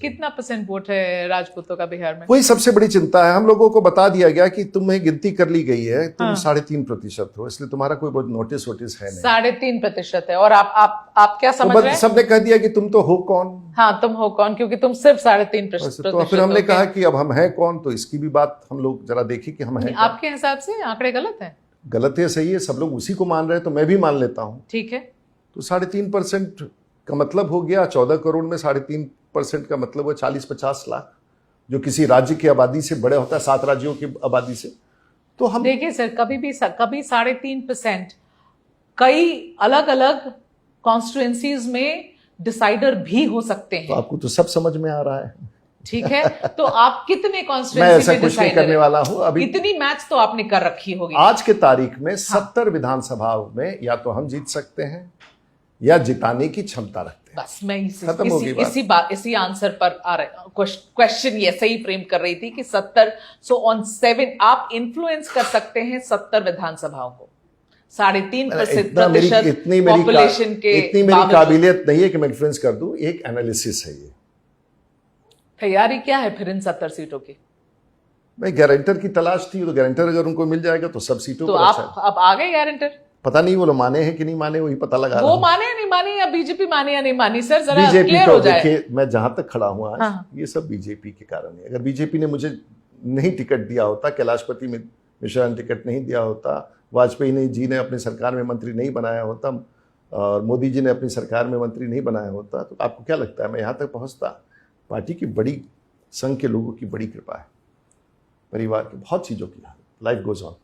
कितना % वोट है राजपूतों का बिहार में? वही सबसे बड़ी चिंता है। हम लोगों को बता दिया गया कि तुम्हें गिनती कर ली गई है, तुम 3.5% हो, इसलिए तुम्हारा कोई बहुत नोटिस वोटिस है नहीं। 3.5% है। और आप क्या समझ रहे हैं? सबने कह दिया कि तुम तो हो कौन। हाँ, तुम हो कौन, क्योंकि तुम सिर्फ 3.5%। तो फिर हमने कहा कि अब हम हैं कौन, तो इसकी भी बात हम लोग जरा देखें कि हम हैं। आपके हिसाब से आंकड़े गलत है? गलत है, सही है, सब लोग उसी को मान रहे हैं तो मैं भी मान लेता हूँ। ठीक है, तो 3.5% का मतलब हो गया 14 करोड़ में 3.5% का मतलब हुआ 40-50 लाख, जो किसी राज्य की आबादी से बड़े होता है, 7 राज्यों की आबादी से। तो हम देखिए सर, कभी 3.5% कई अलग अलग कॉन्स्टिट्यूएंसीज में डिसाइडर भी हो सकते हैं। तो आपको तो सब समझ में आ रहा है। ठीक है, तो आप कितने मैं कॉन्स्टिट्यूएंसी ऐसा में कुछ नहीं डिसाइडर करने वाला हूं अभी। इतनी मैच तो आपने कर रखी होगी। आज के तारीख में 70 विधानसभाओं में या तो हम जीत सकते हैं या जिताने की क्षमता रखते हैं। बस मैं इसी आंसर पर आ रहा क्वेश्चन ये सही फ्रेम कर रही थी कि 70 ऑन 7 आप इन्फ्लुएंस कर सकते हैं 70 विधानसभाओं को। 3.5% पॉपुलेशन के इतनी मेरी काबिलियत नहीं है कि मैं इन्फ्लुएंस कर दूं। एक एनालिसिस है ये। तैयारी क्या है फिर इन 70 सीटों की? भाई गारंटर की तलाश थी, तो गारंटर अगर उनको मिल जाएगा तो सब सीटों तो पर आप अब आ गए गारंटर? पता नहीं वो लोग माने हैं कि नहीं माने, वही पता लगा वो माने या नहीं माने, या बीजेपी माने या नहीं मानी? सर जरा क्लियर हो जाए। देखिए, मैं जहां तक खड़ा हूं आज, ये सब बीजेपी के कारण है। अगर बीजेपी ने मुझे नहीं टिकट दिया होता, कैलाशपति मिश्रा ने टिकट नहीं दिया होता, वाजपेयी जी ने अपनी सरकार में मंत्री नहीं बनाया होता, और मोदी जी ने अपनी सरकार में मंत्री नहीं बनाया होता, तो आपको क्या लगता है मैं यहां तक पहुंचता? पार्टी की बड़ी संघ के लोगों की बड़ी कृपा है, परिवार की बहुत चीजों की। Life goes on.